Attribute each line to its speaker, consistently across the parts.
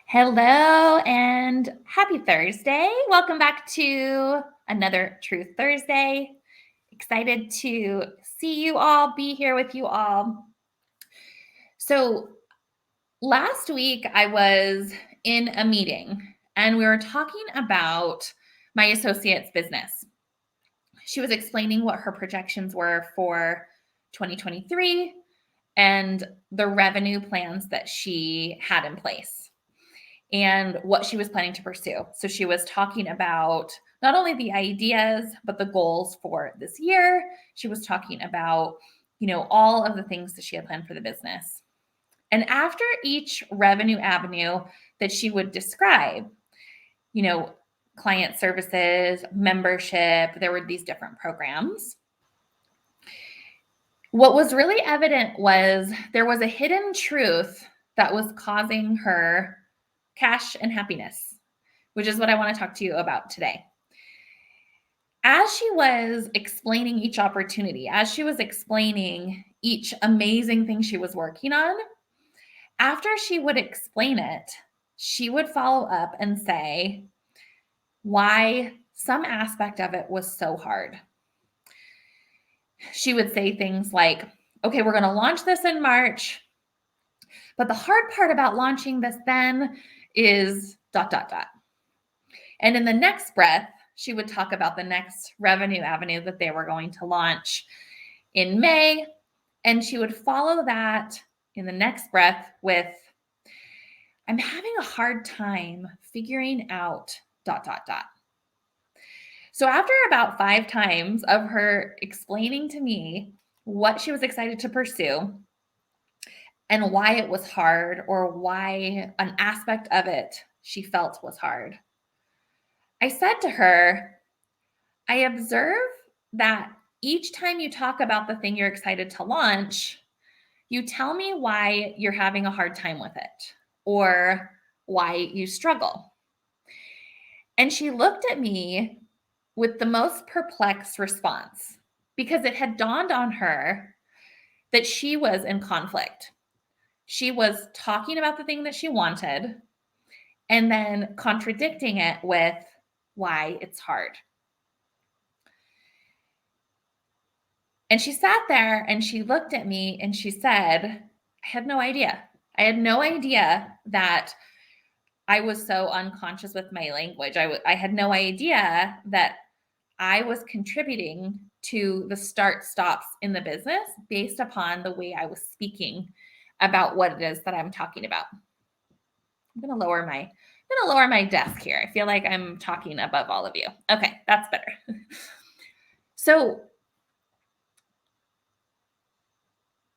Speaker 1: Hello and happy Thursday. Welcome back to another Truth Thursday. Excited to see you all, be here with you all. So, last week I was in a meeting and we were talking about my associate's business. She was explaining what her projections were for 2023 and the revenue plans that she had in place and what she was planning to pursue. So she was talking about not only the ideas, but the goals for this year. She was talking about, all of the things that she had planned for the business. And after each revenue avenue that she would describe, client services, membership, there were these different programs. What was really evident was there was a hidden truth that was causing her cash and happiness, which is what I want to talk to you about today. As she was explaining each opportunity, as she was explaining each amazing thing she was working on, after she would explain it, she would follow up and say why some aspect of it was so hard. She would say things like, okay, we're going to launch this in March, but the hard part about launching this then is ... And in the next breath, she would talk about the next revenue avenue that they were going to launch in May. And she would follow that in the next breath with, I'm having a hard time figuring out ... So after about 5 times of her explaining to me what she was excited to pursue and why it was hard or why an aspect of it she felt was hard, I said to her, I observe that each time you talk about the thing you're excited to launch, you tell me why you're having a hard time with it or why you struggle. And she looked at me with the most perplexed response because it had dawned on her that she was in conflict. She was talking about the thing that she wanted and then contradicting it with why it's hard. And she sat there and she looked at me and she said, I had no idea. I had no idea that I was so unconscious with my language. I had no idea that I was contributing to the start stops in the business based upon the way I was speaking about what it is that I'm talking about. I'm going to lower my desk here. I feel like I'm talking above all of you. Okay, that's better. So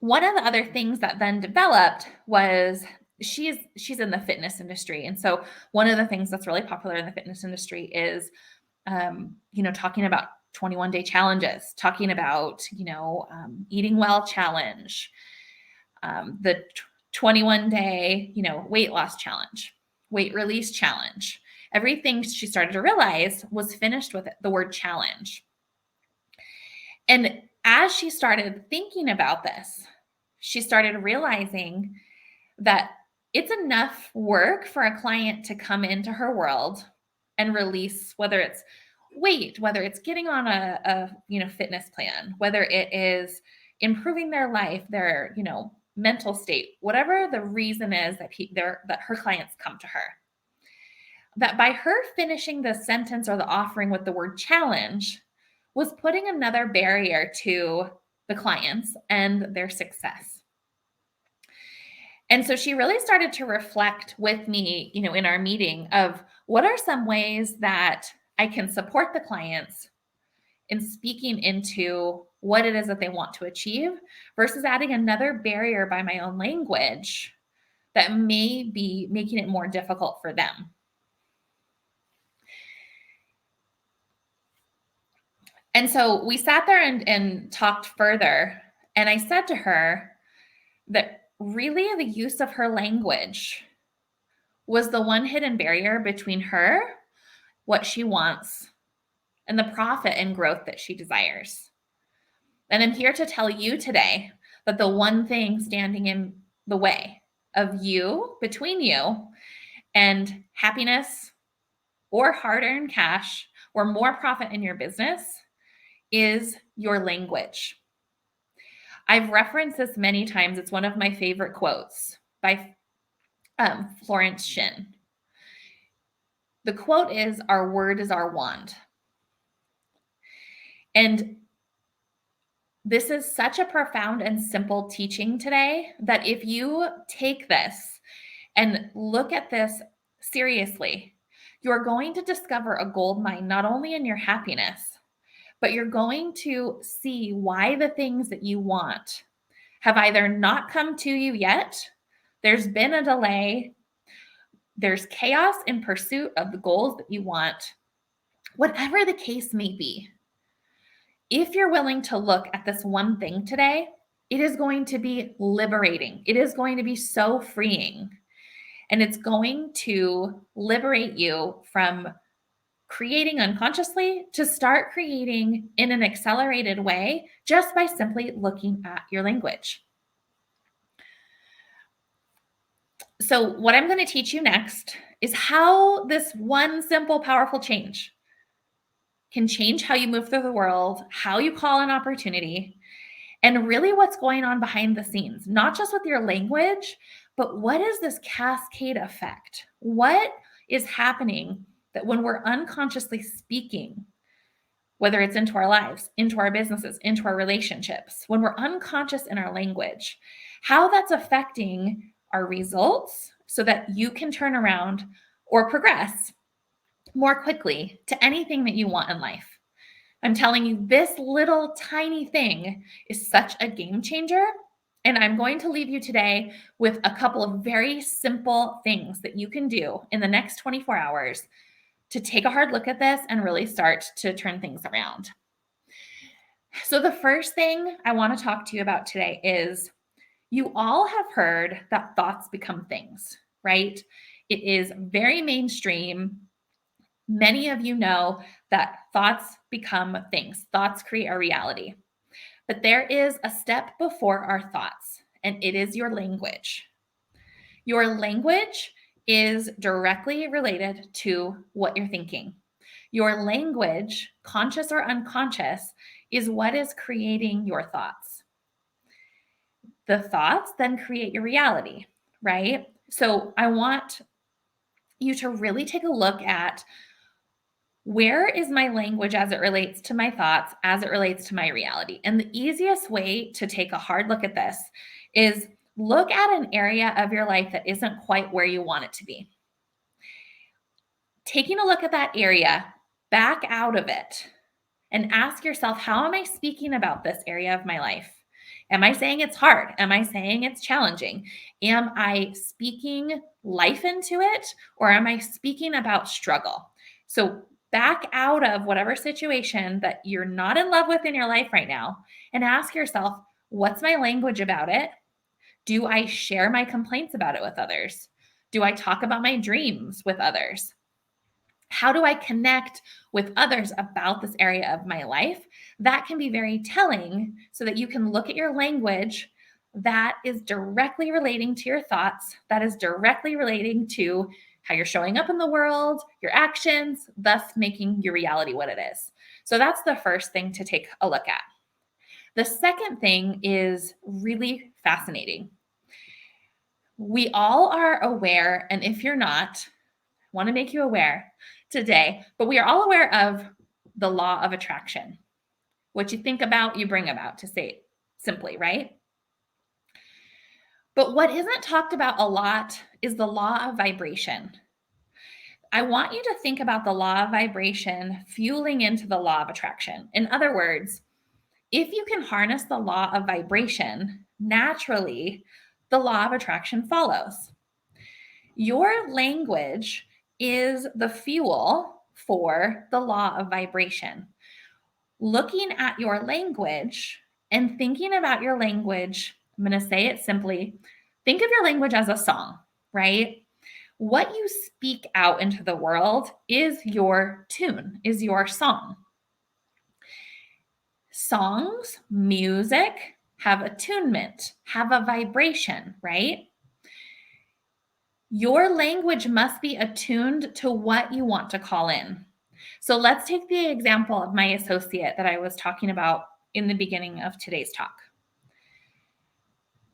Speaker 1: one of the other things that then developed was she's in the fitness industry. And so one of the things that's really popular in the fitness industry is, talking about 21-day challenges, talking about, eating well challenge, the 21-day, weight loss challenge, weight release challenge. Everything she started to realize was finished with the word challenge. And as she started thinking about this, she started realizing that it's enough work for a client to come into her world and release, whether it's weight, whether it's getting on a fitness plan, whether it is improving their life, their, mental state, whatever the reason is that her clients come to her. That by her finishing the sentence or the offering with the word challenge was putting another barrier to the clients and their success. And so she really started to reflect with me, in our meeting of what are some ways that I can support the clients in speaking into what it is that they want to achieve versus adding another barrier by my own language that may be making it more difficult for them. And so we sat there and talked further. And I said to her that really the use of her language was the one hidden barrier between her, what she wants, and the profit and growth that she desires. And I'm here to tell you today that the one thing standing in the way of you, between you, And happiness or hard-earned cash or more profit in your business is your language. I've referenced this many times. It's one of my favorite quotes by Florence Shinn. The quote is, "Our word is our wand." And this is such a profound and simple teaching today that if you take this and look at this seriously, you're going to discover a gold mine, not only in your happiness, but you're going to see why the things that you want have either not come to you yet, there's been a delay, there's chaos in pursuit of the goals that you want, whatever the case may be. If you're willing to look at this one thing today, it is going to be liberating. It is going to be so freeing. And it's going to liberate you from creating unconsciously to start creating in an accelerated way just by simply looking at your language. So, what I'm going to teach you next is how this one simple, powerful change can change how you move through the world, how you call an opportunity, and really what's going on behind the scenes, not just with your language, but what is this cascade effect? What is happening that when we're unconsciously speaking, whether it's into our lives, into our businesses, into our relationships, when we're unconscious in our language, how that's affecting our results so that you can turn around or progress more quickly to anything that you want in life. I'm telling you, this little tiny thing is such a game changer. And I'm going to leave you today with a couple of very simple things that you can do in the next 24 hours to take a hard look at this and really start to turn things around. So the first thing I want to talk to you about today is you all have heard that thoughts become things, right? It is very mainstream. Many of you know that thoughts become things. Thoughts create a reality. But there is a step before our thoughts, and it is your language. Your language is directly related to what you're thinking. Your language, conscious or unconscious, is what is creating your thoughts. The thoughts then create your reality, right? So I want you to really take a look at where is my language as it relates to my thoughts, as it relates to my reality. And the easiest way to take a hard look at this is look at an area of your life that isn't quite where you want it to be. Taking a look at that area, back out of it, and ask yourself, how am I speaking about this area of my life? Am I saying it's hard? Am I saying it's challenging? Am I speaking life into it, or am I speaking about struggle? So back out of whatever situation that you're not in love with in your life right now and ask yourself, what's my language about it? Do I share my complaints about it with others? Do I talk about my dreams with others? How do I connect with others about this area of my life? That can be very telling so that you can look at your language that is directly relating to your thoughts, that is directly relating to how you're showing up in the world, your actions, thus making your reality what it is. So that's the first thing to take a look at. The second thing is really fascinating. We all are aware, and if you're not, I want to make you aware today, but we are all aware of the law of attraction. What you think about, you bring about, to say it simply, right? But what isn't talked about a lot is the law of vibration. I want you to think about the law of vibration fueling into the law of attraction. In other words, if you can harness the law of vibration, naturally, the law of attraction follows. Your language is the fuel for the law of vibration. Looking at your language and thinking about your language, I'm going to say it simply. Think of your language as a song, right? What you speak out into the world is your tune, is your song. Songs, music have attunement, have a vibration, right? Your language must be attuned to what you want to call in. So let's take the example of my associate that I was talking about in the beginning of today's talk.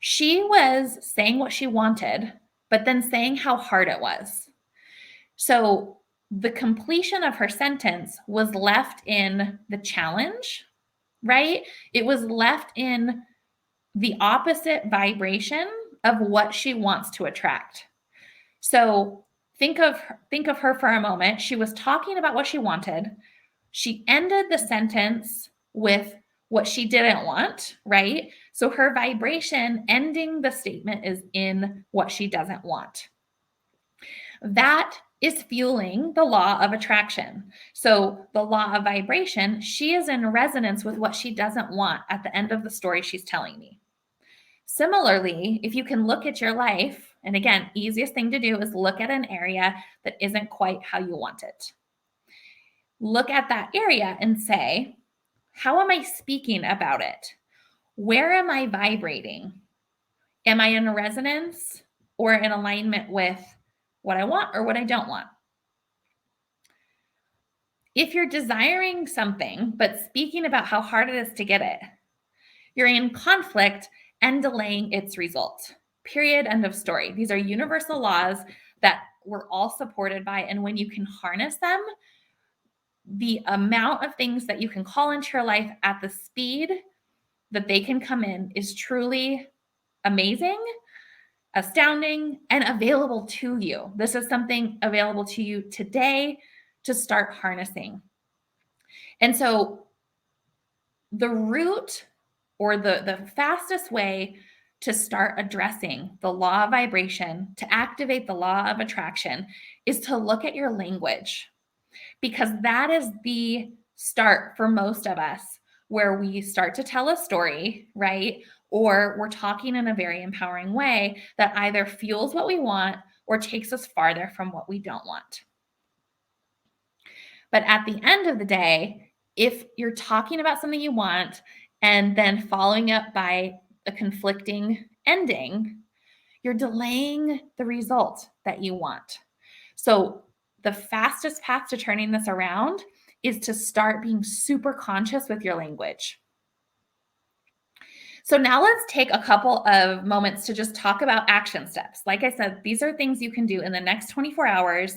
Speaker 1: She was saying what she wanted, but then saying how hard it was. So the completion of her sentence was left in the challenge, right? It was left in the opposite vibration of what she wants to attract. So think of her for a moment. She was talking about what she wanted. She ended the sentence with what she didn't want, right? So her vibration ending the statement is in what she doesn't want. That is fueling the law of attraction. So the law of vibration, she is in resonance with what she doesn't want at the end of the story she's telling me. Similarly, if you can look at your life, and again, easiest thing to do is look at an area that isn't quite how you want it. Look at that area and say, how am I speaking about it? Where am I vibrating? Am I in resonance or in alignment with what I want or what I don't want? If you're desiring something, but speaking about how hard it is to get it, you're in conflict and delaying its result. Period. End of story. These are universal laws that we're all supported by. And when you can harness them, the amount of things that you can call into your life at the speed that they can come in is truly amazing, astounding, and available to you. This is something available to you today to start harnessing. And so the root or the fastest way to start addressing the law of vibration, to activate the law of attraction, is to look at your language, because that is the start for most of us where we start to tell a story, right? Or we're talking in a very empowering way that either fuels what we want or takes us farther from what we don't want. But at the end of the day, if you're talking about something you want and then following up by a conflicting ending, you're delaying the result that you want. So the fastest path to turning this around is to start being super conscious with your language. So now let's take a couple of moments to just talk about action steps. Like I said, these are things you can do in the next 24 hours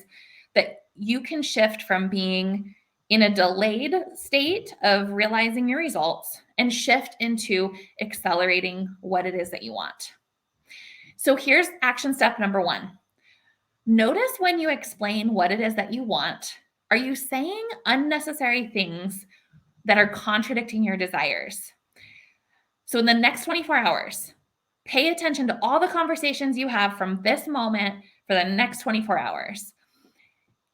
Speaker 1: that you can shift from being in a delayed state of realizing your results and shift into accelerating what it is that you want. So here's action step number 1. Notice when you explain what it is that you want, are you saying unnecessary things that are contradicting your desires? So in the next 24 hours, pay attention to all the conversations you have from this moment for the next 24 hours.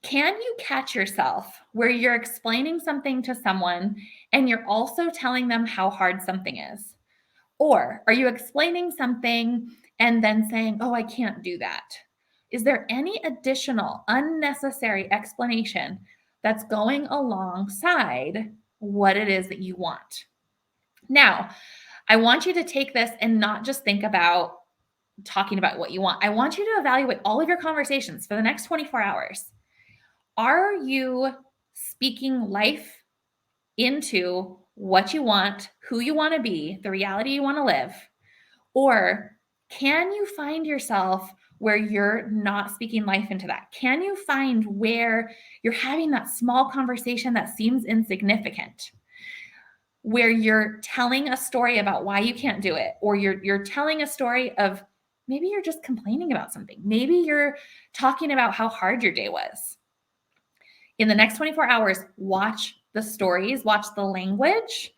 Speaker 1: Can you catch yourself where you're explaining something to someone and you're also telling them how hard something is? Or are you explaining something and then saying, oh, I can't do that? Is there any additional unnecessary explanation that's going alongside what it is that you want? Now, I want you to take this and not just think about talking about what you want. I want you to evaluate all of your conversations for the next 24 hours. Are you speaking life into what you want, who you want to be, the reality you want to live? Or can you find yourself where you're not speaking life into that? Can you find where you're having that small conversation that seems insignificant, where you're telling a story about why you can't do it, or you're telling a story of maybe you're just complaining about something. Maybe you're talking about how hard your day was. In the next 24 hours, watch the stories, watch the language,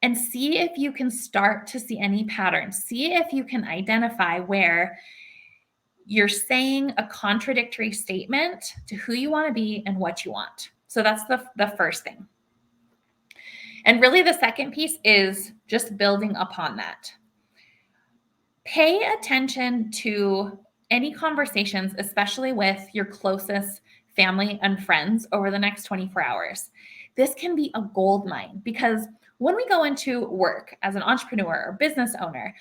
Speaker 1: and see if you can start to see any patterns. See if you can identify where you're saying a contradictory statement to who you want to be and what you want. So that's the first thing. And really the second piece is just building upon that. Pay attention to any conversations, especially with your closest family and friends over the next 24 hours. This can be a gold mine because when we go into work as an entrepreneur or business owner,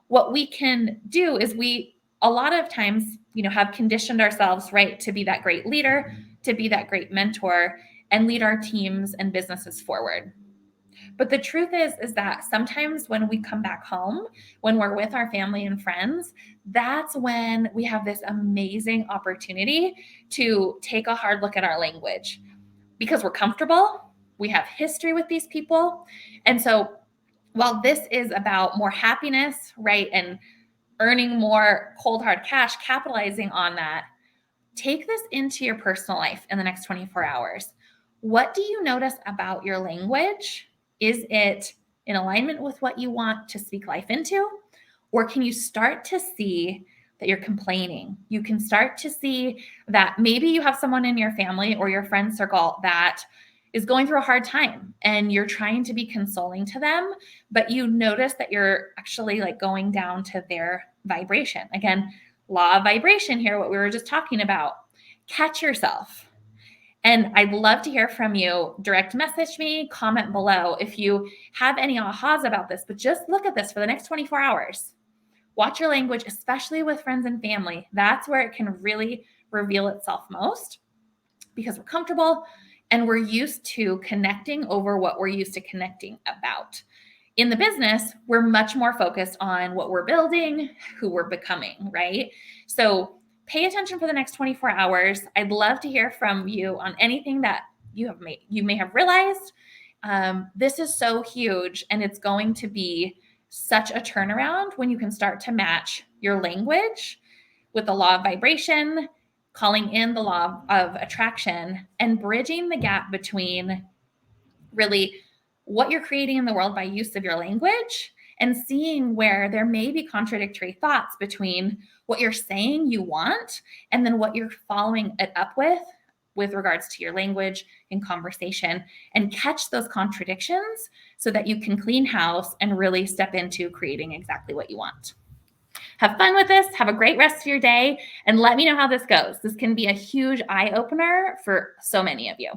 Speaker 1: what we can do is we a lot of times, have conditioned ourselves, right, to be that great leader, to be that great mentor, and lead our teams and businesses forward. But the truth is that sometimes when we come back home, when we're with our family and friends, that's when we have this amazing opportunity to take a hard look at our language because we're comfortable, we have history with these people. And so while this is about more happiness, right, and earning more cold hard cash, capitalizing on that, take this into your personal life in the next 24 hours. What do you notice about your language? Is it in alignment with what you want to speak life into? Or can you start to see that you're complaining? You can start to see that maybe you have someone in your family or your friend circle that is going through a hard time and you're trying to be consoling to them, but you notice that you're actually like going down to their vibration. Again, law of vibration here, what we were just talking about. Catch yourself. And I'd love to hear from you. Direct message me, comment below if you have any ahas about this, but just look at this for the next 24 hours. Watch your language, especially with friends and family. That's where it can really reveal itself most because we're comfortable and we're used to connecting over what we're used to connecting about. In the business, we're much more focused on what we're building, who we're becoming, right? So pay attention for the next 24 hours. I'd love to hear from you on anything that you may have realized. This is so huge, and it's going to be such a turnaround when you can start to match your language with the law of vibration, calling in the law of attraction, and bridging the gap between really what you're creating in the world by use of your language and seeing where there may be contradictory thoughts between what you're saying you want and then what you're following it up with regards to your language and conversation, and catch those contradictions so that you can clean house and really step into creating exactly what you want. Have fun with this. Have a great rest of your day, and let me know how this goes. This can be a huge eye opener for so many of you.